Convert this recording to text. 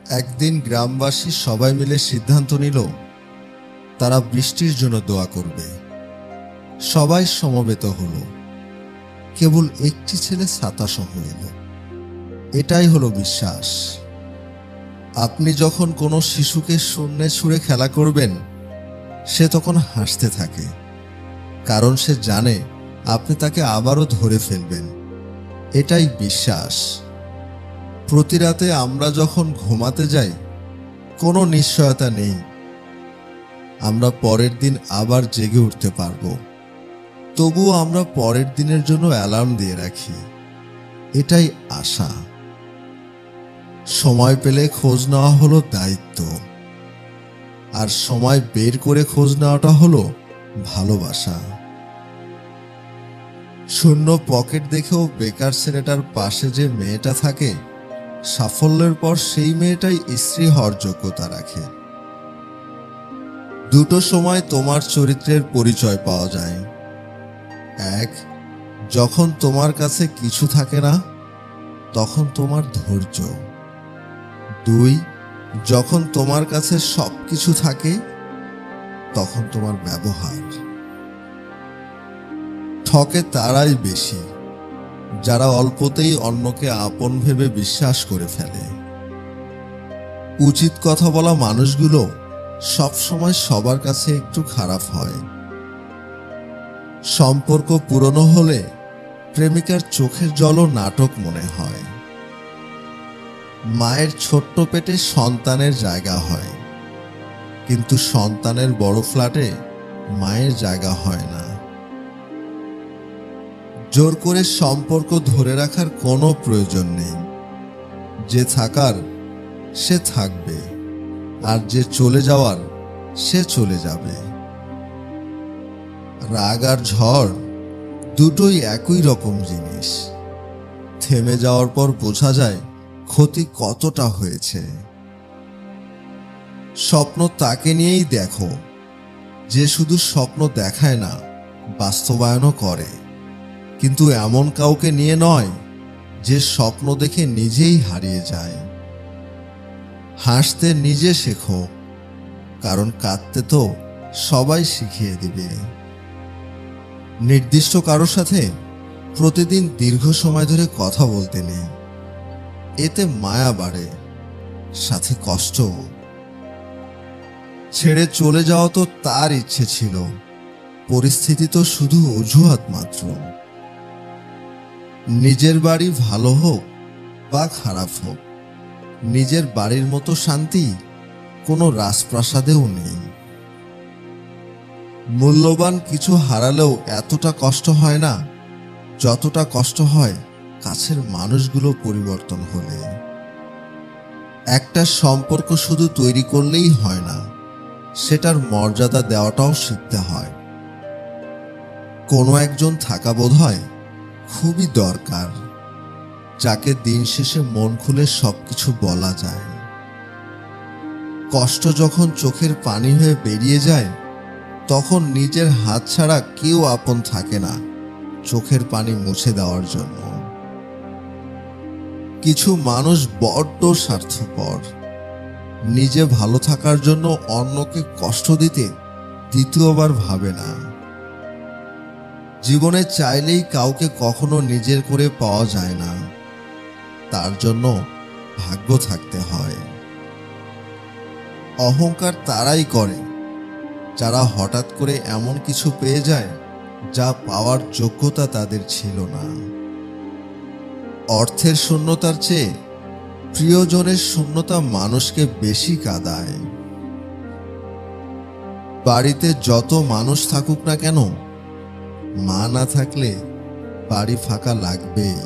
একদিন গ্রামবাসী সবাই মিলে সিদ্ধান্ত নিল তারা বৃষ্টির জন্য দোয়া করবে। সবাই সমবেত হলো, কেবল একটি ছেলে ছাতা সহ এলো। এটাই হলো বিশ্বাস। আপনি যখন কোনো শিশুকে শূন্যে ছুঁড়ে খেলা করবেন, সে তখন হাসতে থাকে, কারণ সে জানে আপনি তাকে আবারও ধরে ফেলবেন। এটাই বিশ্বাস। প্রতি রাতে আমরা যখন ঘুমাতে যাই, কোনো নিশ্চয়তা নেই আমরা পরের দিন আবার জেগে উঠতে পারবো। তবুও আমরা পরের দিনের জন্য অ্যালার্ম দিয়ে রাখি। এটাই আশা। সময় পেলে খোঁজ নেওয়া হলো দায়িত্ব, আর সময় বের করে খোঁজ নেওয়াটা হলো ভালোবাসা। শূন্য পকেট দেখেও বেকার ছেলেটার পাশে যে মেয়েটা থাকে, সাফল্যের পর সেই মেয়েটাই স্ত্রী হওয়ার যোগ্যতা রাখে। দুটো সময় তোমার চরিত্রের পরিচয় পাওয়া যায়। এক, যখন তোমার কাছে কিছু থাকে না, তখন তোমার ধৈর্য। দুই, যখন তোমার কাছে সবকিছু থাকে, তখন তোমার ব্যবহার। ঠকে তারাই বেশি যারা অল্পতেই অন্যকে আপন ভেবে বিশ্বাস করে ফেলে। উচিত কথা বলা মানুষগুলো সবসময় সবার কাছে একটু খারাপ হয়। সম্পর্ক পুরনো হলে প্রেমিকার চোখের জলও নাটক মনে হয়। মায়ের ছোট্ট পেটে সন্তানের জায়গা হয়, কিন্তু সন্তানের বড় ফ্ল্যাটে মায়ের জায়গা হয় না। জোর করে সম্পর্ক ধরে রাখার কোনো প্রয়োজন নেই। যে থাকার সে থাকবে, আর যে চলে যাওয়ার সে চলে যাবে। রাগ আর ঝড় দুটোই একই রকম জিনিস। থেমে যাওয়ার পর বোঝা যায় ক্ষতি কতটা হয়েছে। স্বপ্ন তাকে নিয়েই দেখো যে শুধু স্বপ্ন দেখায় না, বাস্তবায়নও করে। কিন্তু এমন কাউকে নিয়ে নয় যে স্বপ্ন দেখে নিজেই হারিয়ে যায়। হাসতে নিজে শেখো, কারণ কাঁদতে তো সবাই শিখিয়ে দিবে। নির্দিষ্ট কারোর সাথে প্রতিদিন দীর্ঘ সময় ধরে কথা বলতে নেই। এতে মায়া বাড়ে, সাথে কষ্ট। ছেড়ে চলে যাওয়া তো তার ইচ্ছে ছিল, পরিস্থিতি তো শুধু অজুহাত মাত্র। নিজের বাড়ি ভালো হোক বা খারাপ হোক, নিজের বাড়ির মতো শান্তি কোনো রাজপ্রাসাদেও নেই। মূল্যবান কিছু হারালেও এতটা কষ্ট হয় না যতটা কষ্ট হয় কাছের মানুষগুলো পরিবর্তন হলে। একটা সম্পর্ক শুধু তৈরি করলেই হয় না, সেটার মর্যাদা দেওয়াটাও শিখতে হয়। কোনো একজন থাকা বোধহয় খুবই দরকার, যাকে দিন শেষে মন খুলে সবকিছু বলা যায়। কষ্ট যখন চোখের পানি হয়ে বেরিয়ে যায়, তখন নিজের হাত ছাড়া কেউ আপন থাকে না চোখের পানি মুছে দেওয়ার জন্য। কিছু মানুষ বড্ড স্বার্থপর, নিজে ভালো থাকার জন্য অন্যকে কষ্ট দিতে দ্বিতীয়বার ভাবে না। জীবনে চাইলেই কাউকে কখনো নিজের করে পাওয়া যায় না, তার জন্য ভাগ্য থাকতে হয়। অহংকার তারাই করে যারা হঠাৎ করে এমন কিছু পেয়ে যায় যা পাওয়ার যোগ্যতা তাদের ছিল না। অর্থের শূন্যতার চেয়ে প্রিয়জনের শূন্যতা মানুষকে বেশি কাঁদায়। বাড়িতে যত মানুষ থাকুক না কেন, মা না থাকলে বাড়ি ফাঁকা লাগবেই।